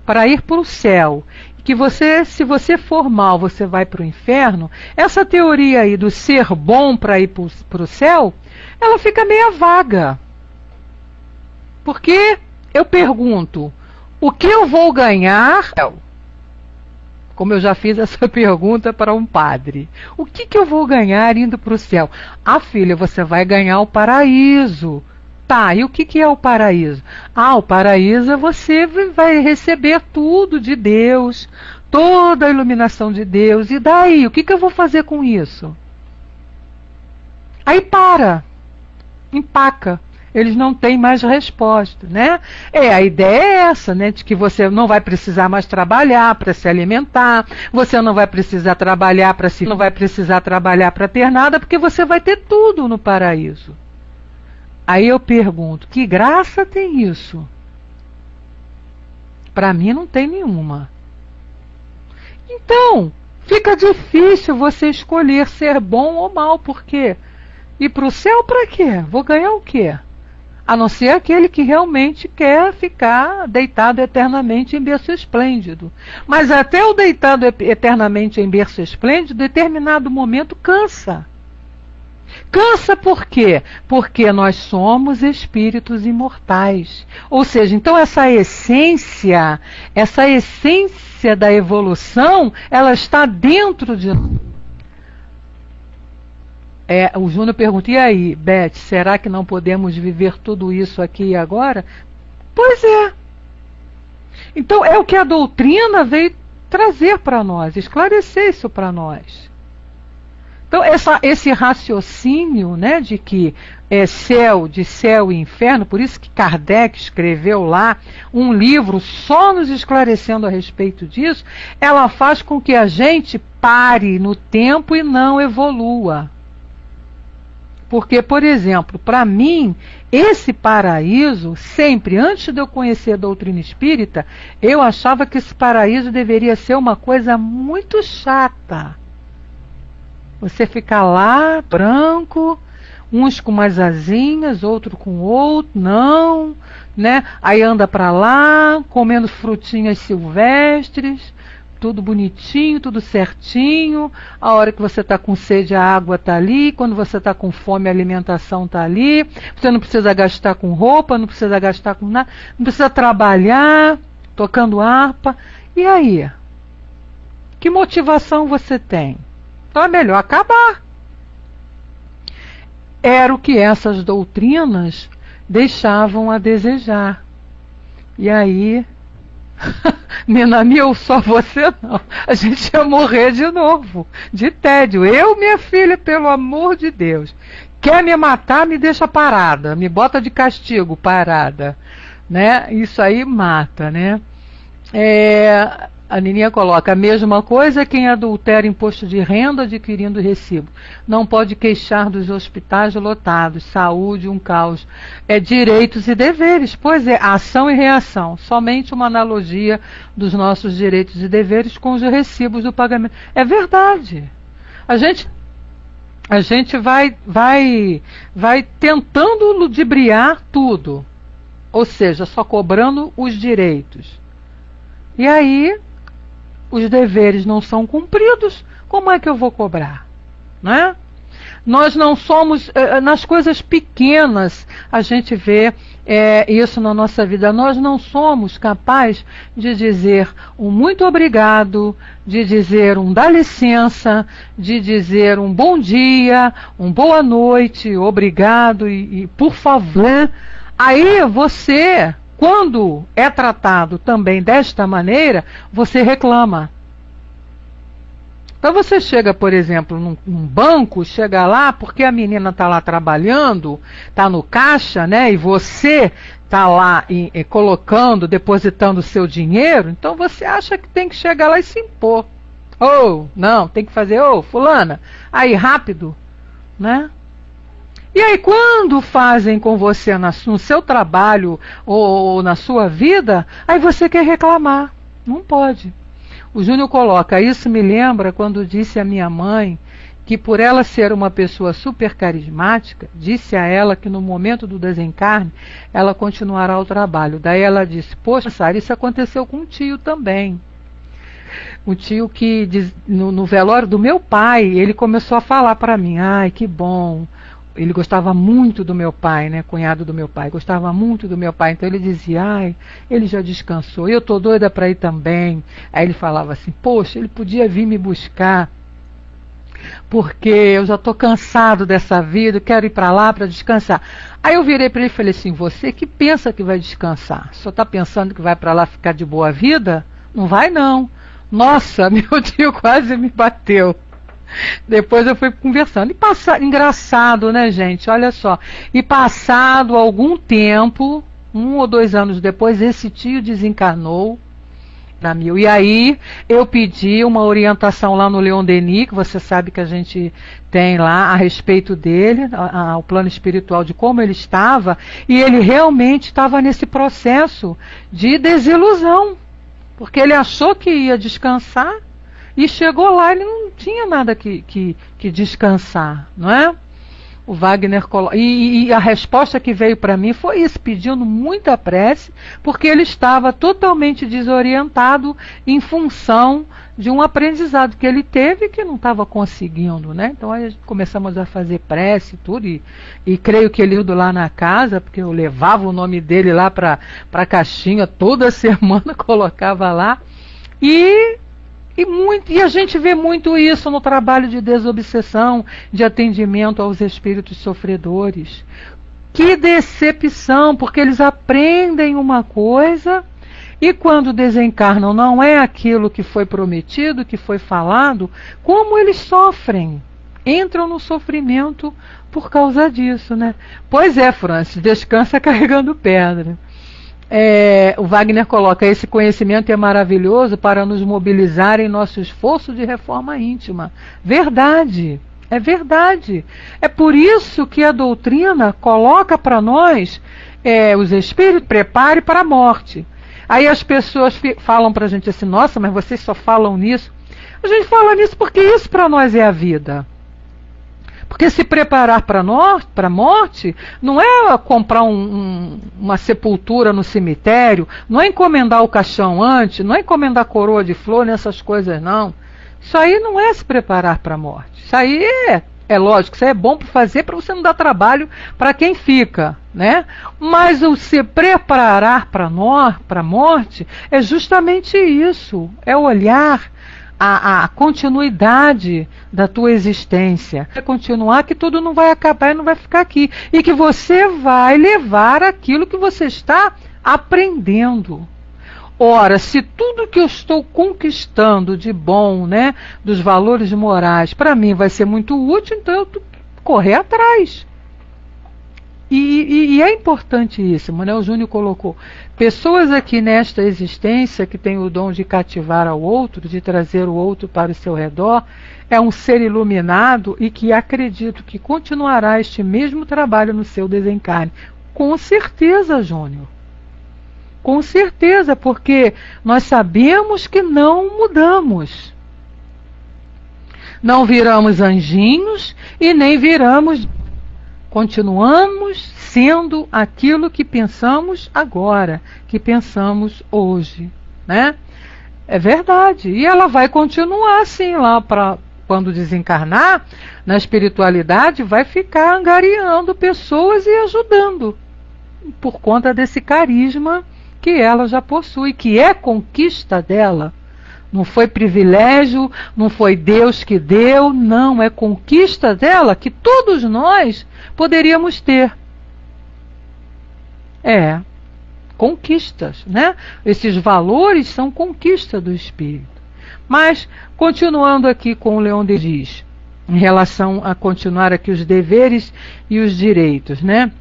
para ir para o céu, que você, se você for mal, você vai para o inferno. Essa teoria aí do ser bom para ir para o céu, ela fica meio vaga. Porque eu pergunto, o que eu vou ganhar? Como eu já fiz essa pergunta para um padre. O que eu vou ganhar indo para o céu? Filha, você vai ganhar o paraíso. Tá, e o que é o paraíso? O paraíso é você vai receber tudo de Deus, toda a iluminação de Deus. E daí, o que eu vou fazer com isso? Aí empaca. Eles não têm mais resposta, né? A ideia é essa, né? De que você não vai precisar mais trabalhar para se alimentar, você não vai precisar trabalhar não vai precisar trabalhar para ter nada, porque você vai ter tudo no paraíso. Aí eu pergunto, que graça tem isso? Para mim não tem nenhuma. Então, fica difícil você escolher ser bom ou mal, por quê? Ir para o céu para quê? Vou ganhar o quê? A não ser aquele que realmente quer ficar deitado eternamente em berço esplêndido. Mas até o deitado eternamente em berço esplêndido, em determinado momento cansa. Cansa por quê? Porque nós somos espíritos imortais. Ou seja, então essa essência da evolução, ela está dentro de nós. O Júnior pergunta, e aí, Beth, será que não podemos viver tudo isso aqui e agora? Pois é. Então é o que a doutrina veio trazer para nós, esclarecer isso para nós. Então esse raciocínio, né, de que é de céu e inferno, por isso que Kardec escreveu lá um livro só nos esclarecendo a respeito disso, ela faz com que a gente pare no tempo e não evolua. Porque, por exemplo, para mim, esse paraíso, sempre, antes de eu conhecer a doutrina espírita, eu achava que esse paraíso deveria ser uma coisa muito chata. Você fica lá, branco, uns com umas asinhas, outro com outro, não, né? Aí anda para lá, comendo frutinhas silvestres, tudo bonitinho, tudo certinho. A hora que você está com sede, a água está ali. Quando você está com fome, a alimentação está ali. Você não precisa gastar com roupa, não precisa gastar com nada, não precisa trabalhar, tocando harpa. E aí? Que motivação você tem? Então é melhor acabar. Era o que essas doutrinas deixavam a desejar. E aí, Menami, só você não. A gente ia morrer de novo, de tédio. Eu, minha filha, pelo amor de Deus, quer me matar, me deixa parada, me bota de castigo, parada. Né? Isso aí mata, né? A Nininha coloca, a mesma coisa quem adultera imposto de renda adquirindo recibo. Não pode queixar dos hospitais lotados, saúde, um caos. Direitos e deveres, pois é, ação e reação. Somente uma analogia dos nossos direitos e deveres com os recibos do pagamento. É verdade. A gente vai tentando ludibriar tudo. Ou seja, só cobrando os direitos. E aí, os deveres não são cumpridos, como é que eu vou cobrar? Né? Nós não somos, nas coisas pequenas, a gente vê isso na nossa vida. Nós não somos capazes de dizer um muito obrigado, de dizer um dá licença, de dizer um bom dia, um boa noite, obrigado e por favor. Aí você, quando é tratado também desta maneira, você reclama. Então você chega, por exemplo, num banco, chega lá, porque a menina está lá trabalhando, está no caixa, né? E você está lá colocando, depositando o seu dinheiro, então você acha que tem que chegar lá e se impor. Não, tem que fazer, fulana, aí rápido, né? E aí, quando fazem com você no seu trabalho ou na sua vida, aí você quer reclamar. Não pode. O Júnior coloca, isso me lembra quando disse à minha mãe que por ela ser uma pessoa super carismática, disse a ela que no momento do desencarne, ela continuará o trabalho. Daí ela disse, poxa, Sara, isso aconteceu com um tio também. Um tio que, no velório do meu pai, ele começou a falar para mim, ai, que bom. Ele gostava muito do meu pai, né? Cunhado do meu pai, gostava muito do meu pai. Então ele dizia, ai, ele já descansou, eu tô doida para ir também. Aí ele falava assim, poxa, ele podia vir me buscar, porque eu já tô cansado dessa vida, eu quero ir para lá para descansar. Aí eu virei para ele e falei assim, você que pensa que vai descansar, só tá pensando que vai para lá ficar de boa vida? Não vai não. Nossa, meu tio quase me bateu. Depois eu fui conversando. Engraçado, né, gente? Olha só. E passado algum tempo, 1 ou 2 anos depois, esse tio desencarnou. E aí eu pedi uma orientação lá no Leon Denis, que você sabe que a gente tem lá a respeito dele, o plano espiritual de como ele estava, e ele realmente estava nesse processo de desilusão, porque ele achou que ia descansar, e chegou lá, ele não tinha nada que descansar, não é? O Wagner e a resposta que veio para mim foi isso, pedindo muita prece, porque ele estava totalmente desorientado em função de um aprendizado que ele teve que não estava conseguindo, né? Então aí começamos a fazer prece e tudo, e creio que ele indo lá na casa, porque eu levava o nome dele lá para a caixinha toda semana, colocava lá, e E a gente vê muito isso no trabalho de desobsessão, de atendimento aos espíritos sofredores. Que decepção, porque eles aprendem uma coisa e quando desencarnam não é aquilo que foi prometido, que foi falado, como eles sofrem. Entram no sofrimento por causa disso, né? Pois é, Francis, descansa carregando pedra. O Wagner coloca, esse conhecimento é maravilhoso para nos mobilizar em nosso esforço de reforma íntima. Verdade, é verdade. É por isso que a doutrina coloca para nós, os espíritos, prepare para a morte. Aí as pessoas falam para a gente assim, nossa, mas vocês só falam nisso. A gente fala nisso porque isso para nós é a vida. Porque se preparar para a morte não é comprar uma sepultura no cemitério, não é encomendar o caixão antes, não é encomendar coroa de flor nessas coisas, não. Isso aí não é se preparar para a morte. Isso aí é lógico, isso aí é bom para fazer para você não dar trabalho para quem fica, né? Mas o se preparar para a morte é justamente isso, é olhar a continuidade da tua existência. É continuar que tudo não vai acabar e não vai ficar aqui. E que você vai levar aquilo que você está aprendendo. Ora, se tudo que eu estou conquistando de bom, né, dos valores morais, para mim vai ser muito útil, então eu tenho que correr atrás. E é importantíssimo, né? O Júnior colocou, pessoas aqui nesta existência que tem o dom de cativar ao outro, de trazer o outro para o seu redor, é um ser iluminado e que acredito que continuará este mesmo trabalho no seu desencarne. Com certeza, Júnior. Com certeza, porque nós sabemos que não mudamos. Não viramos anjinhos e nem viramos... Continuamos sendo aquilo que pensamos agora, que pensamos hoje, né? É verdade. E ela vai continuar assim lá para quando desencarnar, na espiritualidade, vai ficar angariando pessoas e ajudando, por conta desse carisma que ela já possui, que é conquista dela. Não foi privilégio, não foi Deus que deu, não, é conquista dela que todos nós poderíamos ter. Conquistas, né? Esses valores são conquista do espírito. Mas, continuando aqui com o Leon Denis, em relação a continuar aqui os deveres e os direitos, né?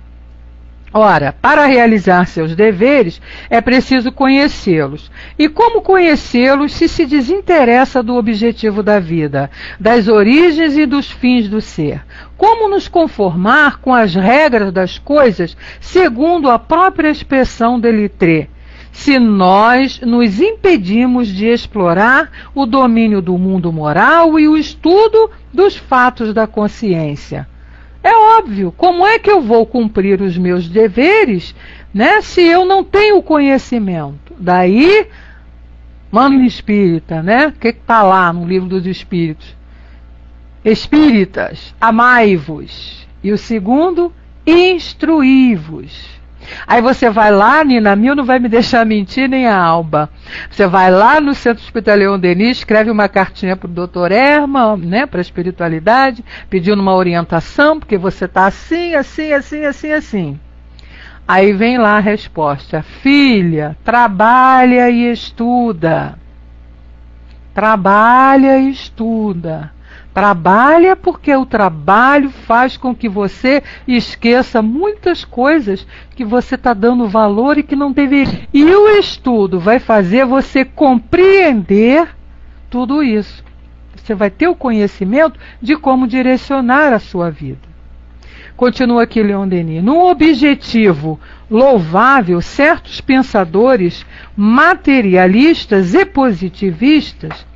Ora, para realizar seus deveres, é preciso conhecê-los. E como conhecê-los se se desinteressa do objetivo da vida, das origens e dos fins do ser? Como nos conformar com as regras das coisas, segundo a própria expressão de Littré, se nós nos impedimos de explorar o domínio do mundo moral e o estudo dos fatos da consciência? É óbvio, como é que eu vou cumprir os meus deveres, né, se eu não tenho conhecimento? Daí, Mano Espírita, né? O que está lá no livro dos Espíritos? Espíritas, amai-vos. E o segundo, instruí-vos. Aí você vai lá, Nina Mil não vai me deixar mentir, nem a Alba. Você vai lá no Centro Espírita Leon Denis, escreve uma cartinha para o Dr. Erma, né, para a espiritualidade, pedindo uma orientação, porque você está assim, assim, assim, assim, assim. Aí vem lá a resposta: filha, trabalha e estuda. Trabalha e estuda. Trabalha porque o trabalho faz com que você esqueça muitas coisas que você está dando valor e que não deveria. E o estudo vai fazer você compreender tudo isso. Você vai ter o conhecimento de como direcionar a sua vida. Continua aqui Leon Denis. Num objetivo louvável, certos pensadores materialistas e positivistas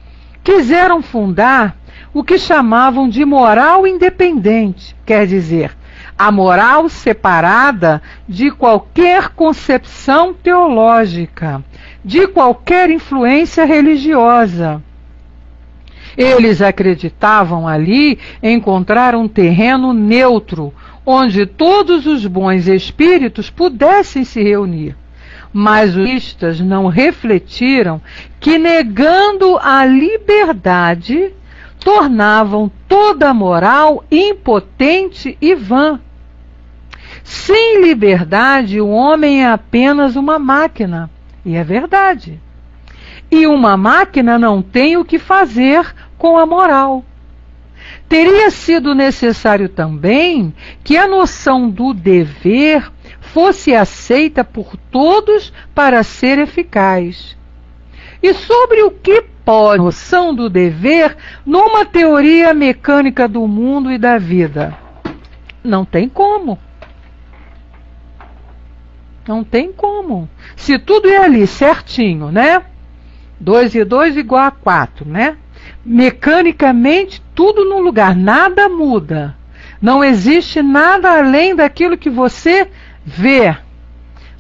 quiseram fundar o que chamavam de moral independente, quer dizer, a moral separada de qualquer concepção teológica, de qualquer influência religiosa. Eles acreditavam ali encontrar um terreno neutro, onde todos os bons espíritos pudessem se reunir. Mas os budistas não refletiram que, negando a liberdade, tornavam toda a moral impotente e vã. Sem liberdade, o homem é apenas uma máquina, e é verdade. E uma máquina não tem o que fazer com a moral. Teria sido necessário também que a noção do dever fosse aceita por todos para ser eficaz. E sobre o que pode a noção do dever numa teoria mecânica do mundo e da vida? Não tem como. Não tem como. Se tudo é ali certinho, né? 2 e 2 igual a 4, né? Mecanicamente, tudo no lugar, nada muda. Não existe nada além daquilo que você vê,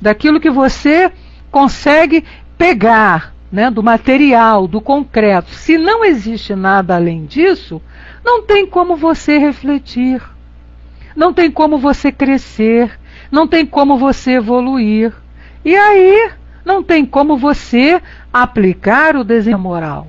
daquilo que você consegue pegar, né? Do material, do concreto. Se não existe nada além disso, não tem como você refletir, não tem como você crescer, não tem como você evoluir. E aí, não tem como você aplicar o desenho moral.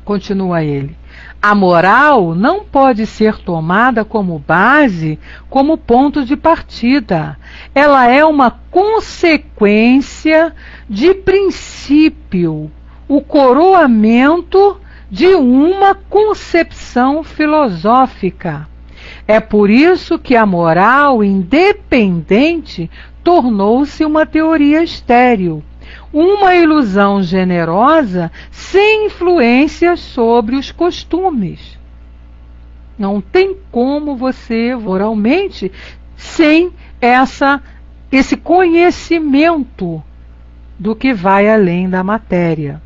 Continua ele. A moral não pode ser tomada como base, como ponto de partida. Ela é uma consequência de princípio, o coroamento de uma concepção filosófica. É por isso que a moral independente tornou-se uma teoria estéril, uma ilusão generosa sem influência sobre os costumes. Não tem como você moralmente sem esse conhecimento do que vai além da matéria.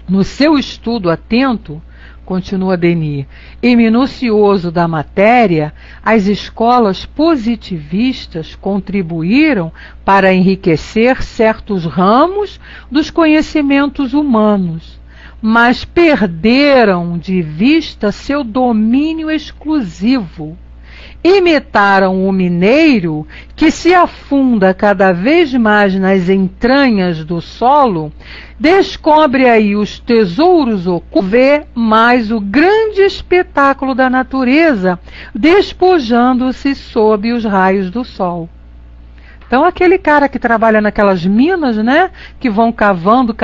No seu estudo atento, continua Denis, e minucioso da matéria, as escolas positivistas contribuíram para enriquecer certos ramos dos conhecimentos humanos, mas perderam de vista seu domínio exclusivo. Imitaram o mineiro que se afunda cada vez mais nas entranhas do solo, descobre aí os tesouros ocultos, vê mais o grande espetáculo da natureza, despojando-se sob os raios do sol. Então aquele cara que trabalha naquelas minas, né, que vão cavando,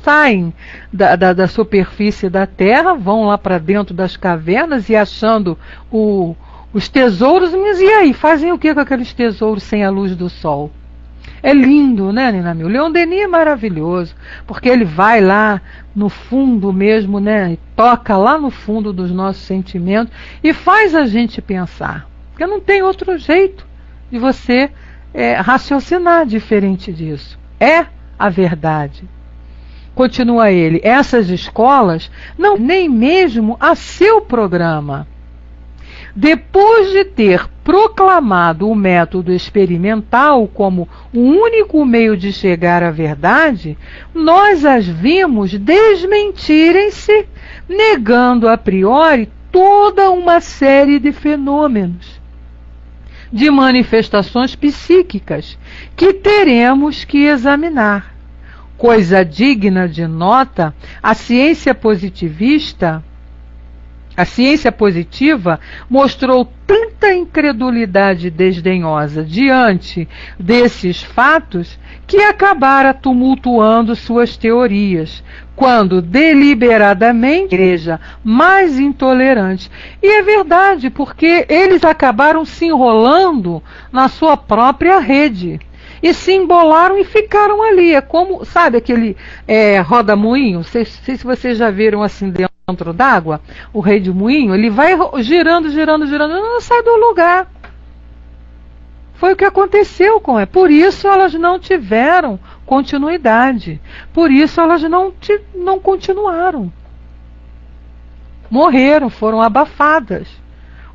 saem da superfície da terra, vão lá para dentro das cavernas e achando os tesouros, mas e aí? Fazem o que com aqueles tesouros sem a luz do sol? É lindo, né, Nina Mil? Leon Denis é maravilhoso, porque ele vai lá no fundo mesmo, né, e toca lá no fundo dos nossos sentimentos e faz a gente pensar, porque não tem outro jeito de você raciocinar diferente disso. É a verdade. Continua ele, essas escolas não nem mesmo a seu programa. Depois de ter proclamado o método experimental como o único meio de chegar à verdade, nós as vimos desmentirem-se, negando a priori toda uma série de fenômenos, de manifestações psíquicas que teremos que examinar. Coisa digna de nota, a ciência positiva mostrou tanta incredulidade desdenhosa diante desses fatos que acabara tumultuando suas teorias, quando deliberadamente a igreja mais intolerante. E é verdade, porque eles acabaram se enrolando na sua própria rede. E se embolaram e ficaram ali. É como, sabe aquele roda-moinho? Não sei se vocês já viram assim dentro d'água, o rei de moinho, ele vai girando, não sai do lugar. Foi o que aconteceu com ela. Por isso elas não tiveram continuidade. Por isso elas não continuaram. Morreram, foram abafadas.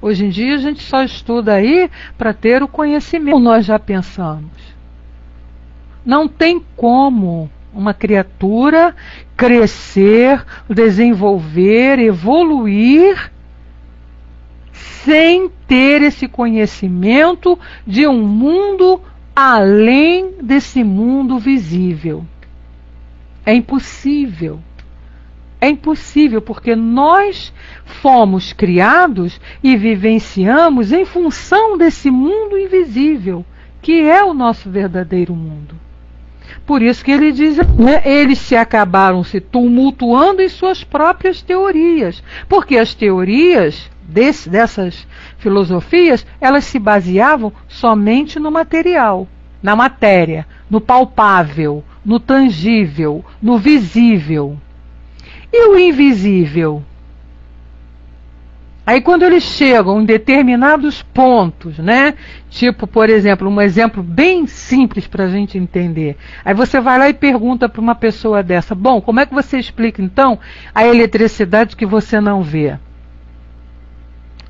Hoje em dia a gente só estuda aí para ter o conhecimento. Nós já pensamos. Não tem como uma criatura crescer, desenvolver, evoluir sem ter esse conhecimento de um mundo além desse mundo visível. É impossível. É impossível, porque nós fomos criados e vivenciamos em função desse mundo invisível, que é o nosso verdadeiro mundo. Por isso que ele diz, né, eles se acabaram se tumultuando em suas próprias teorias, porque as teorias dessas filosofias, elas se baseavam somente no material, na matéria, no palpável, no tangível, no visível. E o invisível? Aí quando eles chegam em determinados pontos, né? Tipo, por exemplo, um exemplo bem simples para a gente entender. Aí você vai lá e pergunta para uma pessoa dessa, bom, como é que você explica então a eletricidade que você não vê?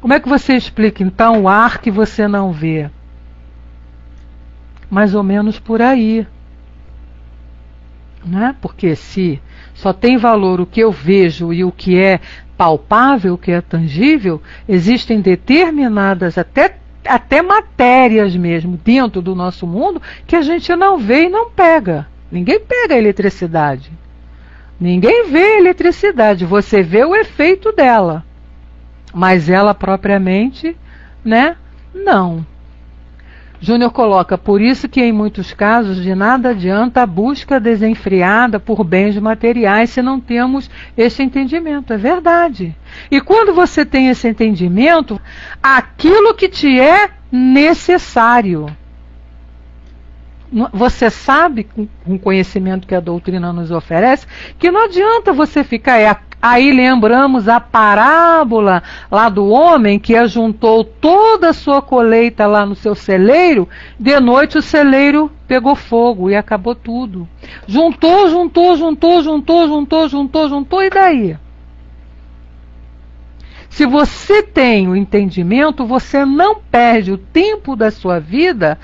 Como é que você explica então o ar que você não vê? Mais ou menos por aí. Né? Porque se só tem valor o que eu vejo e o que é palpável, o que é tangível, existem determinadas, até matérias mesmo, dentro do nosso mundo, que a gente não vê e não pega. Ninguém pega a eletricidade. Ninguém vê a eletricidade, você vê o efeito dela. Mas ela propriamente, né? Não. Júnior coloca, por isso que em muitos casos de nada adianta a busca desenfreada por bens materiais se não temos esse entendimento. É verdade. E quando você tem esse entendimento, aquilo que te é necessário. Você sabe, com o conhecimento que a doutrina nos oferece, que não adianta você ficar... Aí lembramos a parábola lá do homem que ajuntou toda a sua colheita lá no seu celeiro, de noite o celeiro pegou fogo e acabou tudo. Juntou, e daí? Se você tem o entendimento, você não perde o tempo da sua vida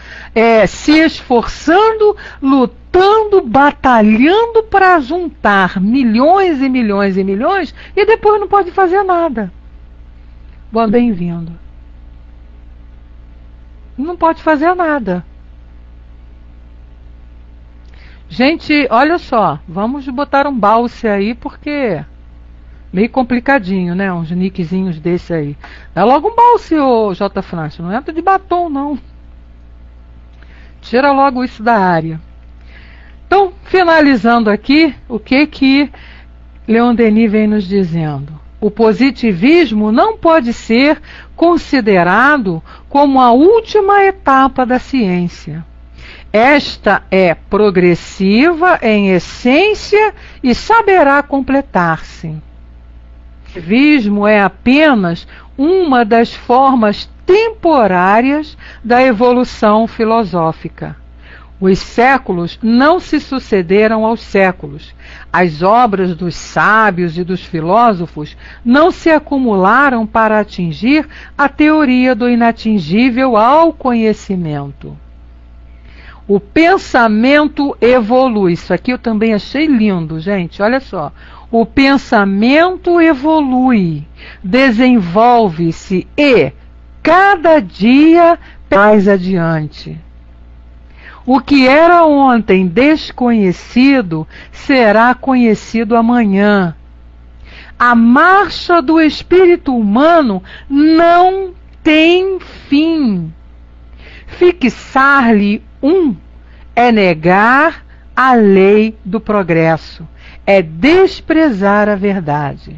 se esforçando, lutando, batalhando para juntar milhões e milhões e milhões e depois não pode fazer nada. Bom, bem-vindo. Não pode fazer nada. Gente, olha só, vamos botar um balse aí porque... meio complicadinho, né? Uns nickzinhos desse aí. Dá logo um balse, ô J. França. Não entra de batom, não. Tira logo isso da área. Então, finalizando aqui, o que Leon Denis vem nos dizendo? O positivismo não pode ser considerado como a última etapa da ciência. Esta é progressiva em essência e saberá completar-se. O positivismo é apenas uma das formas temporárias da evolução filosófica. Os séculos não se sucederam aos séculos. As obras dos sábios e dos filósofos não se acumularam para atingir a teoria do inatingível ao conhecimento. O pensamento evolui. Isso aqui eu também achei lindo, gente. Olha só. O pensamento evolui, desenvolve-se e, cada dia, mais adiante. O que era ontem desconhecido será conhecido amanhã. A marcha do espírito humano não tem fim. Fixar-lhe é negar a lei do progresso, é desprezar a verdade.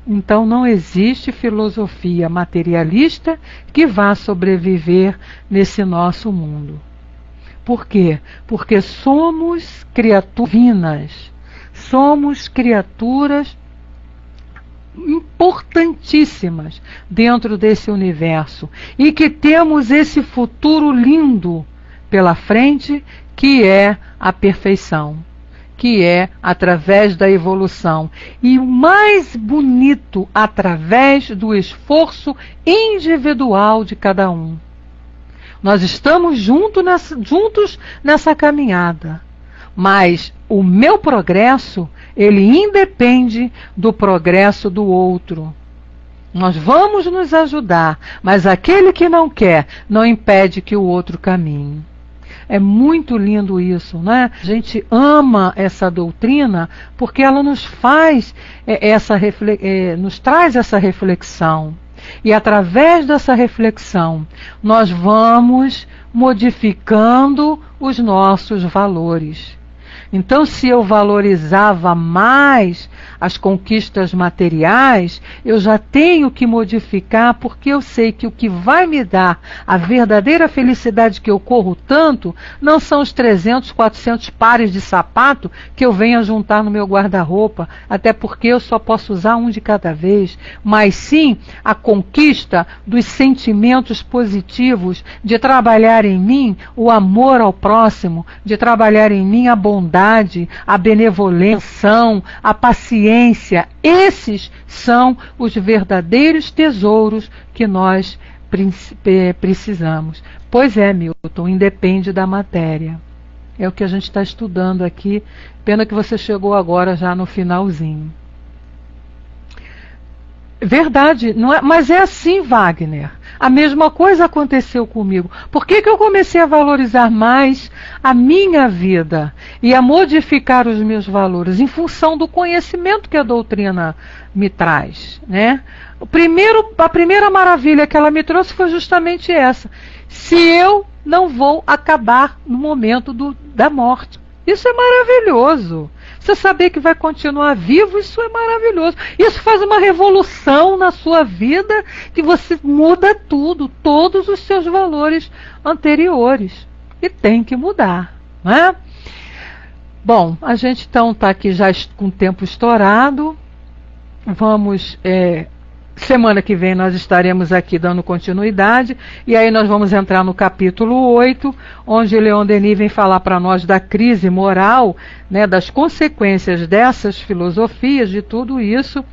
Então não existe filosofia materialista que vá sobreviver nesse nosso mundo. Por quê? Porque somos criaturas divinas, somos criaturas importantíssimas dentro desse universo e que temos esse futuro lindo pela frente, que é a perfeição, que é através da evolução e o mais bonito, através do esforço individual de cada um. Nós estamos juntos nessa caminhada, mas o meu progresso, ele independe do progresso do outro. Nós vamos nos ajudar, mas aquele que não quer, não impede que o outro caminhe. É muito lindo isso, né? A gente ama essa doutrina porque ela nos faz nos traz essa reflexão. E através dessa reflexão, nós vamos modificando os nossos valores. Então, se eu valorizava mais as conquistas materiais, eu já tenho que modificar, porque eu sei que o que vai me dar a verdadeira felicidade que eu corro tanto, não são os 300, 400 pares de sapato que eu venho a juntar no meu guarda-roupa, até porque eu só posso usar um de cada vez, mas sim a conquista dos sentimentos positivos, de trabalhar em mim o amor ao próximo, de trabalhar em mim a bondade, a benevolência, a paciência. Esses são os verdadeiros tesouros que nós precisamos. Pois é, Milton, independe da matéria. É o que a gente está estudando aqui. Pena que você chegou agora já no finalzinho. Verdade, não é, mas é assim, Wagner. A mesma coisa aconteceu comigo. Por que eu comecei a valorizar mais a minha vida e a modificar os meus valores em função do conhecimento que a doutrina me traz, né? A primeira maravilha que ela me trouxe foi justamente essa. Se eu não vou acabar no momento da morte. Isso é maravilhoso. Você saber que vai continuar vivo, isso é maravilhoso. Isso faz uma revolução na sua vida, que você muda tudo, todos os seus valores anteriores. E tem que mudar, não é? Bom, a gente então está aqui já com o tempo estourado. Vamos... semana que vem nós estaremos aqui dando continuidade, e aí nós vamos entrar no capítulo 8, onde Leon Denis vem falar para nós da crise moral, né, das consequências dessas filosofias, de tudo isso,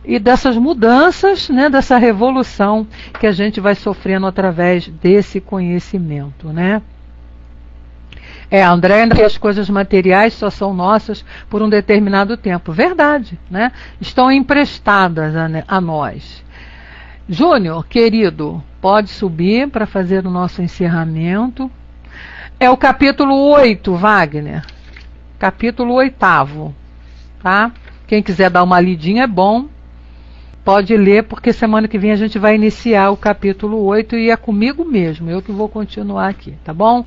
e dessas mudanças, né, dessa revolução que a gente vai sofrendo através desse conhecimento, né? André, as coisas materiais só são nossas por um determinado tempo. Verdade, né? Estão emprestadas a nós. Júnior, querido, pode subir para fazer o nosso encerramento. É o capítulo 8, Wagner. Capítulo 8º, tá? Quem quiser dar uma lidinha é bom. Pode ler, porque semana que vem a gente vai iniciar o capítulo 8 e é comigo mesmo. Eu que vou continuar aqui, tá bom?